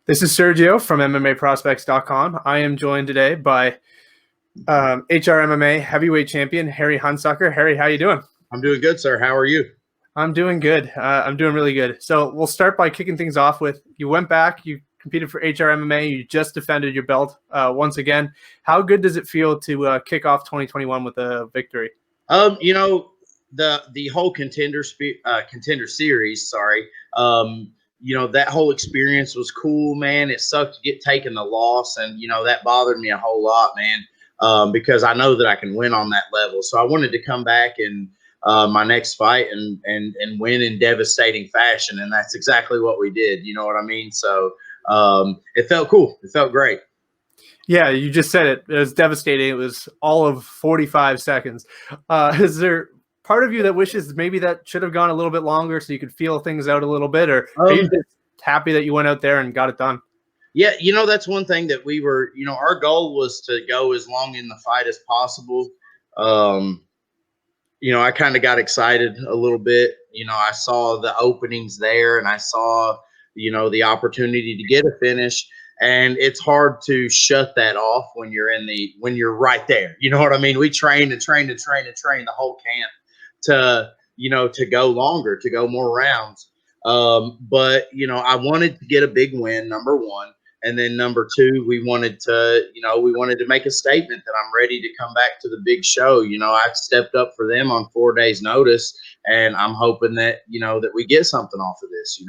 This is Sergio from MMA-Prospects.com. I am joined today by HR MMA heavyweight champion Harry Hunsucker. Harry, how you doing? I'm doing good, sir. How are you? I'm doing good. I'm doing really good. So we'll start by kicking things off with, you went back, you competed for HR MMA, you just defended your belt once again. How good does it feel to kick off 2021 with a victory? The whole contender series, that whole experience was cool, man. It sucked to get taken the loss, and that bothered me a whole lot, man, because I know that I can win on that level. So I wanted to come back and my next fight and win in devastating fashion, and that's exactly what we did. You know what I mean? So it felt cool. It felt great. Yeah, you just said it. It was devastating. It was all of 45 seconds. Is there part of you that wishes maybe that should have gone a little bit longer so you could feel things out a little bit, or are you just happy that you went out there and got it done? Yeah, that's one thing that we were, our goal was to go as long in the fight as possible. I kind of got excited a little bit. I saw the openings there, and I saw, the opportunity to get a finish. And it's hard to shut that off when you're right there. You know what I mean? We trained the whole camp to go longer, to go more rounds. But I wanted to get a big win, number one. And then number two, we wanted to make a statement that I'm ready to come back to the big show. I've stepped up for them on 4 days notice, and I'm hoping that, that we get something off of this,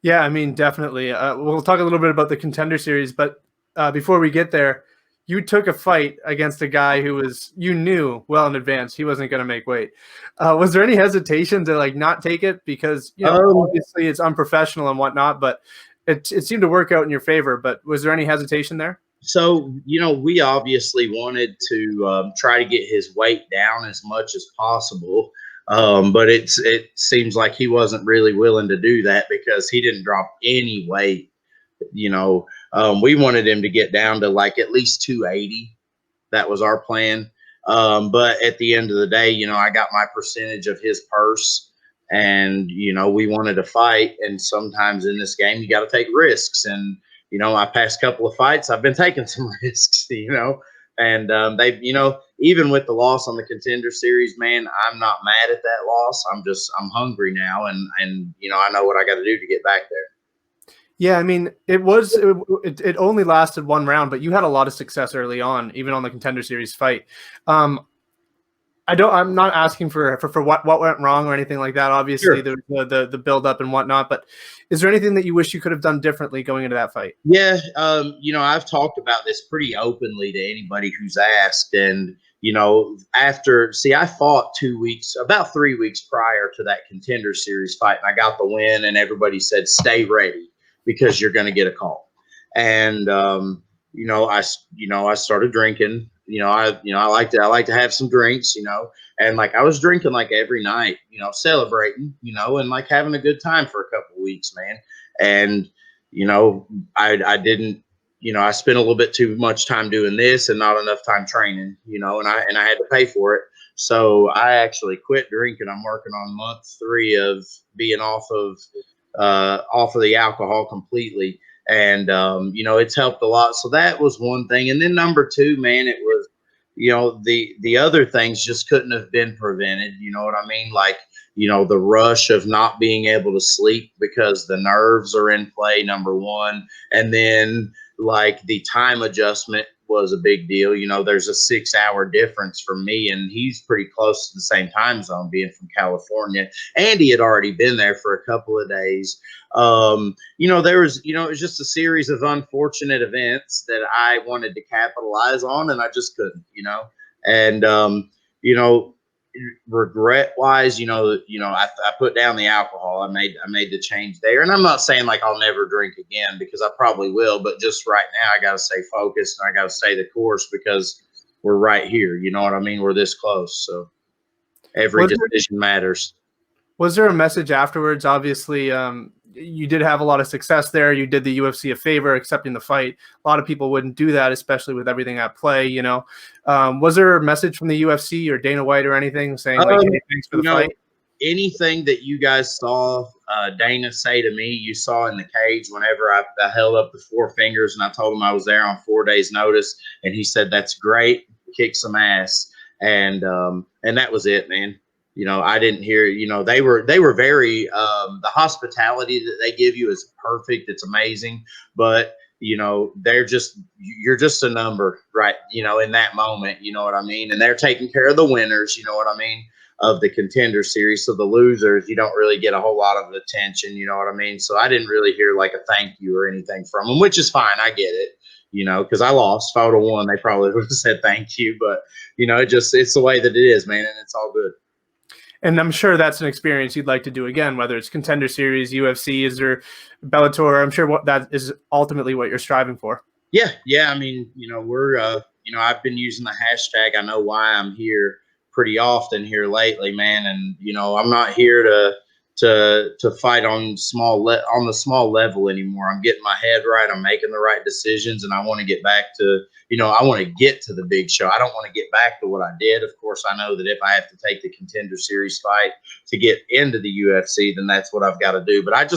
Yeah, I mean, definitely. We'll talk a little bit about the Contender series, but before we get there, you took a fight against a guy who you knew well in advance he wasn't going to make weight. Was there any hesitation to not take it because obviously it's unprofessional and whatnot, but it seemed to work out in your favor? But was there any hesitation there? So we obviously wanted to try to get his weight down as much as possible. But it seems like he wasn't really willing to do that because he didn't drop any weight. We wanted him to get down to at least 280. That was our plan. But at the end of the day, I got my percentage of his purse, and, we wanted to fight. And sometimes in this game, you got to take risks. And, my past couple of fights, I've been taking some risks, and they've, even with the loss on the Contender series, man, I'm not mad at that loss. I'm hungry now, and I know what I got to do to get back there. Yeah, I mean, it only lasted one round, but you had a lot of success early on, even on the Contender series fight. I'm not asking for what went wrong or anything like that. Obviously, sure, the build up and whatnot, but is there anything that you wish you could have done differently going into that fight? Yeah, I've talked about this pretty openly to anybody who's asked, and I fought about 3 weeks prior to that Contender series fight, and I got the win, and everybody said stay ready because you're going to get a call. And I started drinking. I like to have some drinks, and I was drinking every night, celebrating, and having a good time for a couple of weeks, man. And I didn't, I spent a little bit too much time doing this and not enough time training, and I had to pay for it. So I actually quit drinking. I'm working on month 3 of being off of the alcohol completely. And, it's helped a lot. So that was one thing. And then number 2, man, it was, the other things just couldn't have been prevented. You know what I mean? The rush of not being able to sleep because the nerves are in play, number 1. And then the time adjustment was a big deal. There's a 6-hour difference for me, and he's pretty close to the same time zone, being from California. And he had already been there for a couple of days. There was, it was just a series of unfortunate events that I wanted to capitalize on, and I just couldn't, and, regret wise, I put down the alcohol. I made the change there, and I'm not saying I'll never drink again, because I probably will, but just right now I got to stay focused, and I got to stay the course because we're right here. You know what I mean? We're this close. So every decision matters. Was there a message afterwards? Obviously, you did have a lot of success there. You did the UFC a favor accepting the fight. A lot of people wouldn't do that, especially with everything at play, Was there a message from the UFC or Dana White or anything saying hey, thanks for the fight? Anything that you guys saw Dana say to me, you saw in the cage whenever I held up the 4 fingers and I told him I was there on 4 days notice. And he said, that's great. Kick some ass. And that was it, man. I didn't hear, they were very, the hospitality that they give you is perfect. It's amazing. But, you're just a number, right? In that moment, you know what I mean? And they're taking care of the winners, you know what I mean? Of the Contender series. So the losers, you don't really get a whole lot of attention, you know what I mean? So I didn't really hear like a thank you or anything from them, which is fine. I get it, because I lost. If I would have won, they probably would have said thank you. But, it's the way that it is, man. And it's all good. And I'm sure that's an experience you'd like to do again, whether it's Contender Series, UFC, is there Bellator? I'm sure that is ultimately what you're striving for. Yeah. I mean, we're, I've been using the hashtag. I know why I'm here pretty often here lately, man. And, I'm not here to fight on the small level anymore. I'm getting my head right. I'm making the right decisions, and I want to get back to, I want to get to the big show. I don't want to get back to what I did. Of course, I know that if I have to take the Contender Series fight to get into the UFC, then that's what I've got to do. But I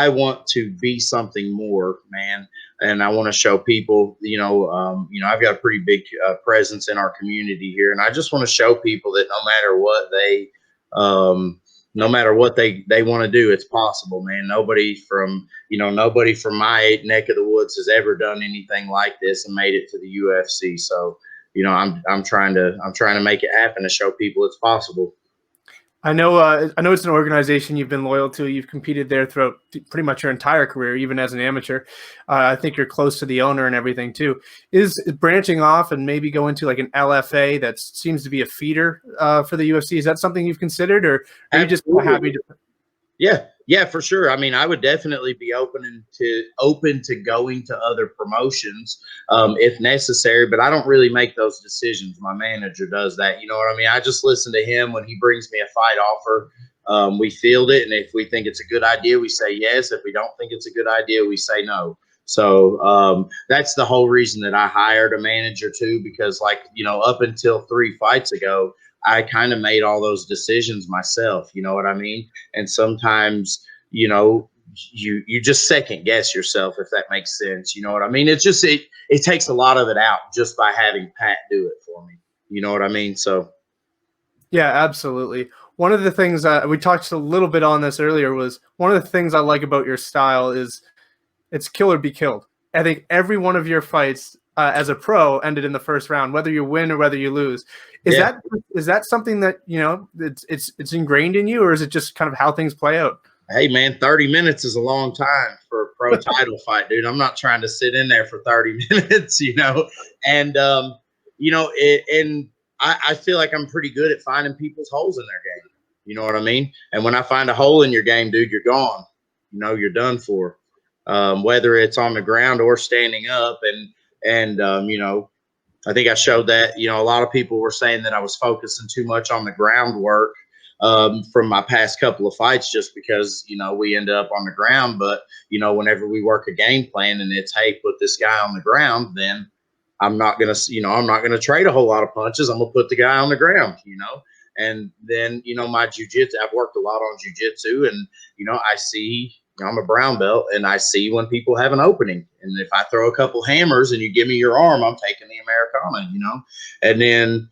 want to be something more, man. And I want to show people, I've got a pretty big presence in our community here, and I just want to show people that no matter what they want to do, it's possible, man. Nobody from my neck of the woods has ever done anything like this and made it to the UFC. So, I'm trying to make it happen to show people it's possible. I know it's an organization you've been loyal to. You've competed there throughout pretty much your entire career, even as an amateur. I think you're close to the owner and everything too. Is branching off and maybe go into like an LFA that seems to be a feeder for the UFC? Is that something you've considered, or are you just happy to? Yeah, for sure. I mean, I would definitely be open to going to other promotions if necessary, but I don't really make those decisions. My manager does that. You know what I mean? I just listen to him when he brings me a fight offer. We field it, and if we think it's a good idea, we say yes. If we don't think it's a good idea, we say no. So that's the whole reason that I hired a manager too, because up until 3 fights ago, I kind of made all those decisions myself. You know what I mean? And sometimes, you just second guess yourself, if that makes sense. You know what I mean? It's just, it takes a lot of it out just by having Pat do it for me. You know what I mean? So. Yeah, absolutely. One of the things we talked a little bit on this earlier was one of the things I like about your style is it's kill or be killed. I think every one of your fights as a pro ended in the first round, whether you win or whether you lose. Is that something that, it's ingrained in you, or is it just kind of how things play out? Hey man, 30 minutes is a long time for a pro title fight, dude. I'm not trying to sit in there for 30 minutes, and, and I feel like I'm pretty good at finding people's holes in their game. You know what I mean? And when I find a hole in your game, dude, you're gone. You're done for, whether it's on the ground or standing up. And I think I showed that, a lot of people were saying that I was focusing too much on the groundwork from my past couple of fights, just because, we ended up on the ground. But, whenever we work a game plan and it's, hey, put this guy on the ground, then I'm not going to trade a whole lot of punches. I'm going to put the guy on the ground, and then, my jujitsu, I've worked a lot on jujitsu, and, I see, I'm a brown belt, and I see when people have an opening. And if I throw a couple hammers and you give me your arm, I'm taking the Americana, and then,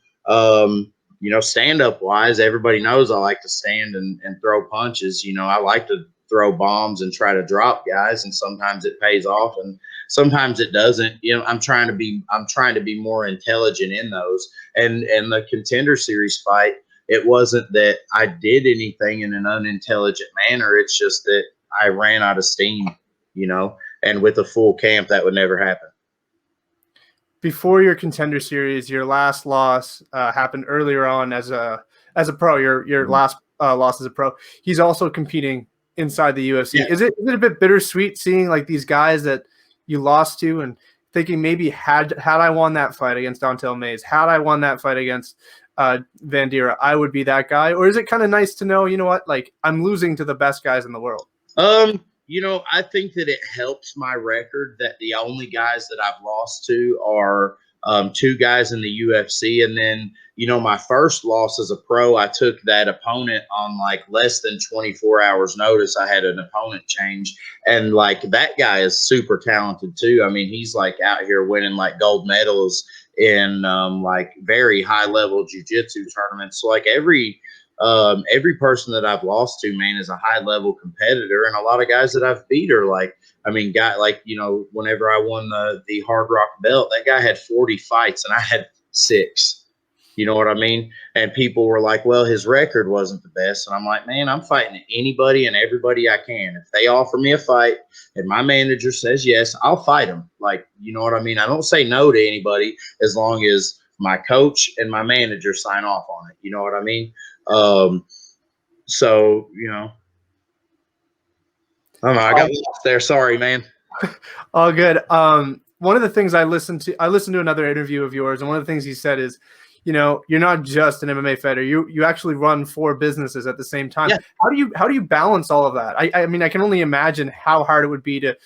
stand up wise, everybody knows I like to stand and throw punches. I like to throw bombs and try to drop guys, and sometimes it pays off and sometimes it doesn't. I'm trying to be more intelligent in those. And the Contender Series fight, it wasn't that I did anything in an unintelligent manner. It's just that I ran out of steam, and with a full camp, that would never happen. Before your Contender Series, your last loss happened earlier on as a pro. Your last loss as a pro. He's also competing inside the UFC. Yeah. Is it a bit bittersweet seeing like these guys that you lost to and thinking maybe had I won that fight against Dontel Mays, had I won that fight against Vandera, I would be that guy? Or is it kind of nice to know, like I'm losing to the best guys in the world? I think that it helps my record that the only guys that I've lost to are two guys in the UFC. And then, my first loss as a pro, I took that opponent on like less than 24 hours notice. I had an opponent change, and like that guy is super talented too. I mean, he's like out here winning like gold medals in like very high level jiu-jitsu tournaments. So like every person that I've lost to, man, is a high level competitor, and a lot of guys that I've beat are like, I mean, whenever I won the Hard Rock belt, that guy had 40 fights and I had 6. You know what I mean? And people were like, well, his record wasn't the best. And I'm like, man, I'm fighting anybody and everybody I can. If they offer me a fight and my manager says yes, I'll fight them. like, you know what I mean? I don't say no to anybody as long as my coach and my manager sign off on it. You know what I mean? So, I don't know. I got lost there. Sorry, man. All good. One of the things I listened to another interview of yours, and one of the things you said is, you're not just an MMA fighter. You actually run 4 businesses at the same time. Yeah. How do you balance all of that? I mean, I can only imagine how hard it would be to,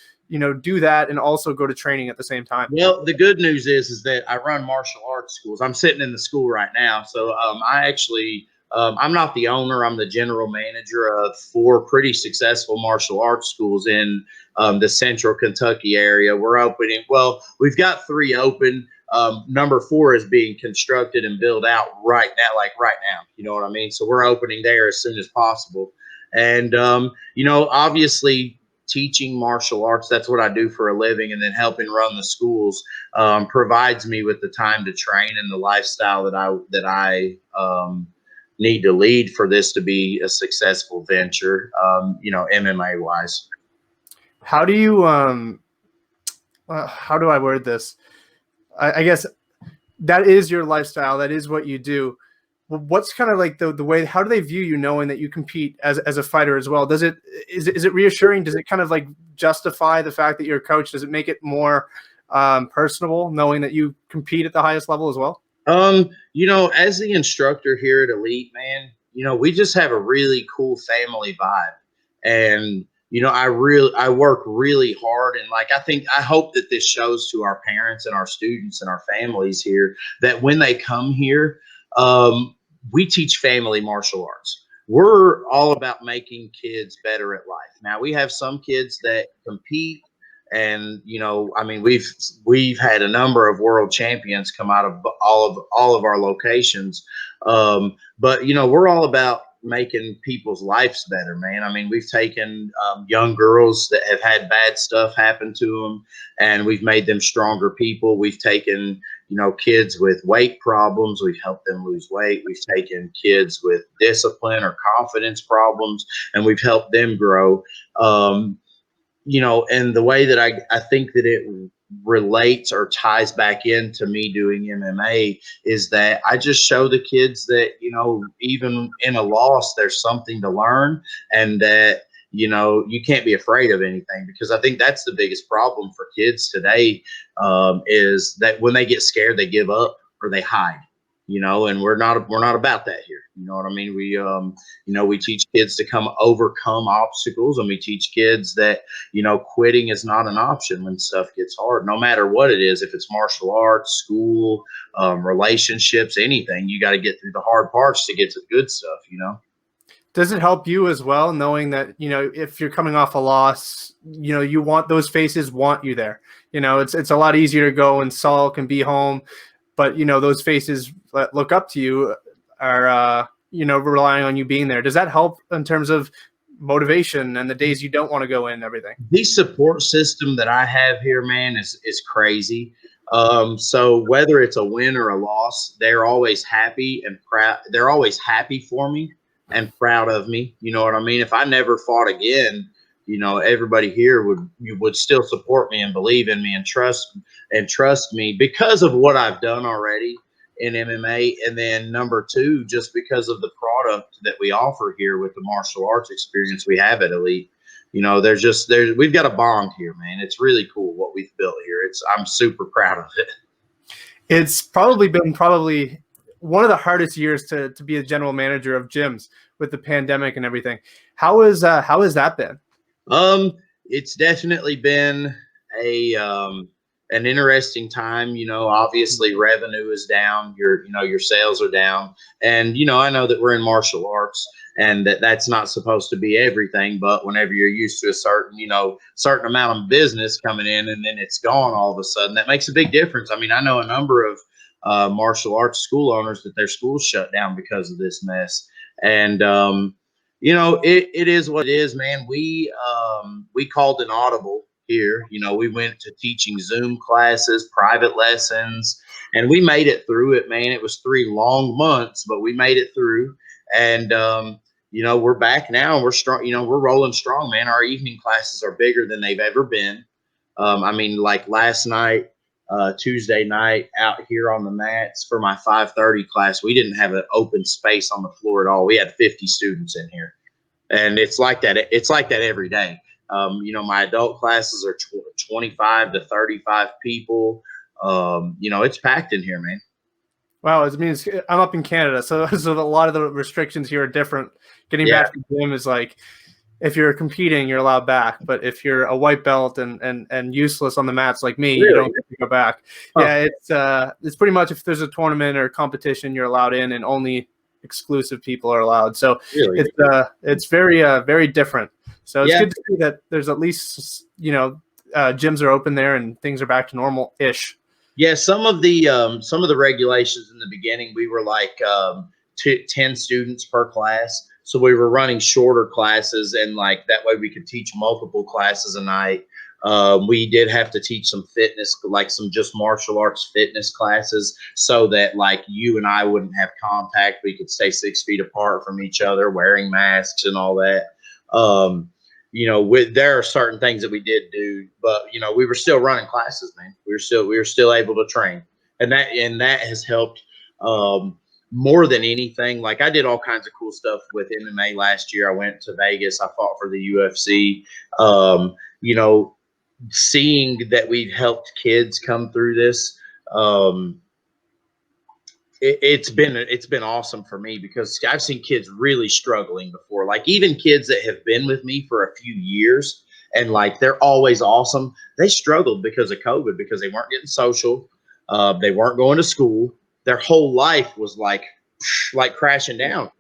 do that and also go to training at the same time. Well, the good news is that I run martial arts schools. I'm sitting in the school right now. So I actually, I'm not the owner. I'm the general manager of 4 pretty successful martial arts schools in the central Kentucky area. We've got 3 open. Number 4 is being constructed and built out right now. You know what I mean? So we're opening there as soon as possible. And, obviously, teaching martial arts, that's what I do for a living, and then helping run the schools provides me with the time to train and the lifestyle that I need to lead for this to be a successful venture, MMA wise. How do you how do I word this? I guess that is your lifestyle. That is what you do. What's kind of like the way, how do they view you knowing that you compete as a fighter as well? Is it reassuring? Does it kind of like justify the fact that you're a coach? Does it make it more personable knowing that you compete at the highest level as well? As the instructor here at Elite, man, we just have a really cool family vibe. And, I work really hard. And like, I hope that this shows to our parents and our students and our families here that when they come here, we teach family martial arts. We're all about making kids better at life. Now, we have some kids that compete, and I mean, we've had a number of world champions come out of all of our locations. But we're all about making people's lives better, man. I mean, we've taken young girls that have had bad stuff happen to them, and we've made them stronger people. We've taken kids with weight problems. We've helped them lose weight. We've taken kids with discipline or confidence problems, and we've helped them grow. And the way that I think that it relates or ties back into me doing MMA is that I just show the kids that, even in a loss, there's something to learn, and that, you can't be afraid of anything, because I think that's the biggest problem for kids today, is that when they get scared, they give up or they hide, and we're not about that here. You know what I mean? We teach kids to overcome obstacles, and we teach kids that, quitting is not an option when stuff gets hard, no matter what it is. If it's martial arts, school, relationships, anything, you got to get through the hard parts to get to the good stuff, Does it help you as well, knowing that, if you're coming off a loss, you want those faces want you there? It's a lot easier to go and sulk and be home, but those faces that look up to you are relying on you being there. Does that help in terms of motivation and the days you don't want to go in and everything? The support system that I have here, man, is crazy. So whether it's a win or a loss, they're always happy and proud. They're always happy for me and proud of me. You know what I mean? If I never fought again, everybody here would still support me and believe in me and trust me because of what I've done already in MMA. And then number 2, just because of the product that we offer here with the martial arts experience we have at Elite. We've got a bond here, man. It's really cool what we've built here. I'm super proud of it. It's probably been one of the hardest years to be a general manager of gyms with the pandemic and everything. How has that been? It's definitely been a an interesting time. Obviously revenue is down, your sales are down. And, I know that we're in martial arts and that's not supposed to be everything, but whenever you're used to a certain amount of business coming in and then it's gone all of a sudden, that makes a big difference. I mean, I know a number of martial arts school owners that their schools shut down because of this mess. And, it is what it is, man. We called an audible here. We went to teaching Zoom classes, private lessons, and we made it through it, man. It was 3 long months, but we made it through. And, we're back now and we're strong. We're rolling strong, man. Our evening classes are bigger than they've ever been. I mean, like last night, Tuesday night out here on the mats for my 5:30 class, we didn't have an open space on the floor at all. We had 50 students in here, and it's like that. It's like that every day. My adult classes are 25 to 35 people. It's packed in here, man. Wow, it means I'm up in Canada, so a lot of the restrictions here are different. Getting back to the gym is like, if you're competing, you're allowed back, but if you're a white belt and useless on the mats like me, you don't get to go back. Huh. Yeah, it's pretty much if there's a tournament or competition, you're allowed in, and only exclusive people are allowed. So it's very very different. So it's good to see that there's at least gyms are open there and things are back to normal-ish. Yeah, some of the regulations in the beginning, we were like 10 students per class. So we were running shorter classes, and like that way we could teach multiple classes a night. We did have to teach some fitness, like some just martial arts fitness classes, so that like you and I wouldn't have contact. We could stay 6 feet apart from each other, wearing masks and all that. There are certain things that we did do, but we were still running classes, man. We were still able to train, and that has helped more than anything. Like I did all kinds of cool stuff with MMA last year. I went to Vegas. I fought for the UFC. Seeing that we've helped kids come through this, it's been awesome for me, because I've seen kids really struggling before, like even kids that have been with me for a few years and like they're always awesome. They struggled because of COVID, because they weren't getting social. They weren't going to school. Their whole life was like crashing down,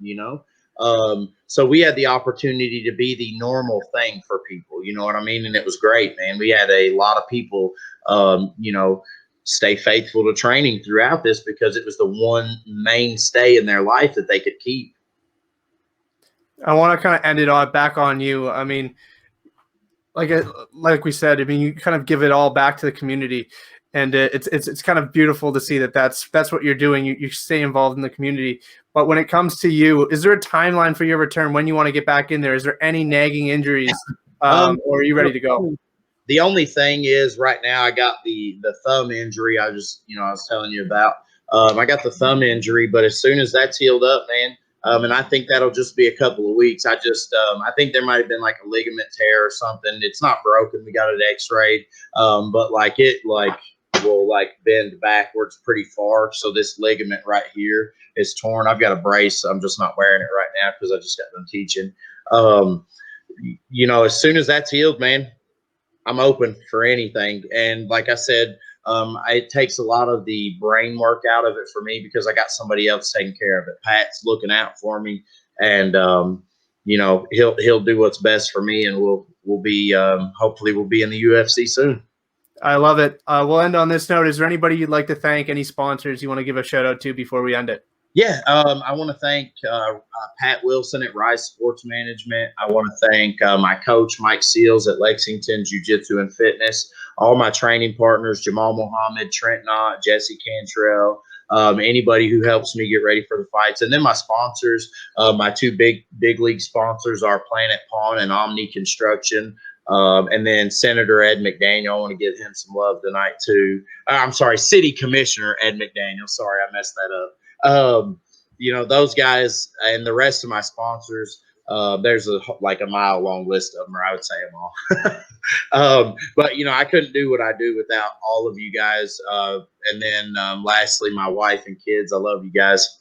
so we had the opportunity to be the normal thing for people, you know what I mean? And it was great, man. We had a lot of people, stay faithful to training throughout this, because it was the one mainstay in their life that they could keep. I want to kind of end it all back on you. I mean, like we said, I mean, you kind of give it all back to the community, and it's kind of beautiful to see that's what you're doing. You stay involved in the community. But when it comes to you, is there a timeline for your return when you want to get back in there? Is there any nagging injuries, or are you ready to go? The only thing is right now I got the thumb injury I was telling you about. I got the thumb injury, but as soon as that's healed up, man, and I think that'll just be a couple of weeks. I think there might have been like a ligament tear or something. It's not broken. We got it x-rayed, but like it will like bend backwards pretty far. So this ligament right here is torn. I've got a brace. I'm just not wearing it right now because I just got done teaching. As soon as that's healed, man, I'm open for anything. And like I said, it takes a lot of the brain work out of it for me, because I got somebody else taking care of it. Pat's looking out for me, and he'll do what's best for me, and we'll be hopefully we'll be in the UFC soon. I love it. We'll end on this note. Is there anybody you'd like to thank? Any sponsors you want to give a shout out to before we end it? Yeah, I want to thank Pat Wilson at Rise Sports Management. I want to thank my coach, Mike Seals at Lexington Jiu-Jitsu and Fitness. All my training partners, Jamal Mohammed, Trent Knott, Jesse Cantrell, anybody who helps me get ready for the fights. And then my sponsors, my 2 big league sponsors are Planet Pawn and Omni Construction. And then Senator Ed McDaniel, I want to give him some love tonight too. I'm sorry, City Commissioner Ed McDaniel. Sorry, I messed that up. Those guys and the rest of my sponsors, there's a mile long list of them, or I would say them all. But I couldn't do what I do without all of you guys. And then lastly, my wife and kids. I love you guys.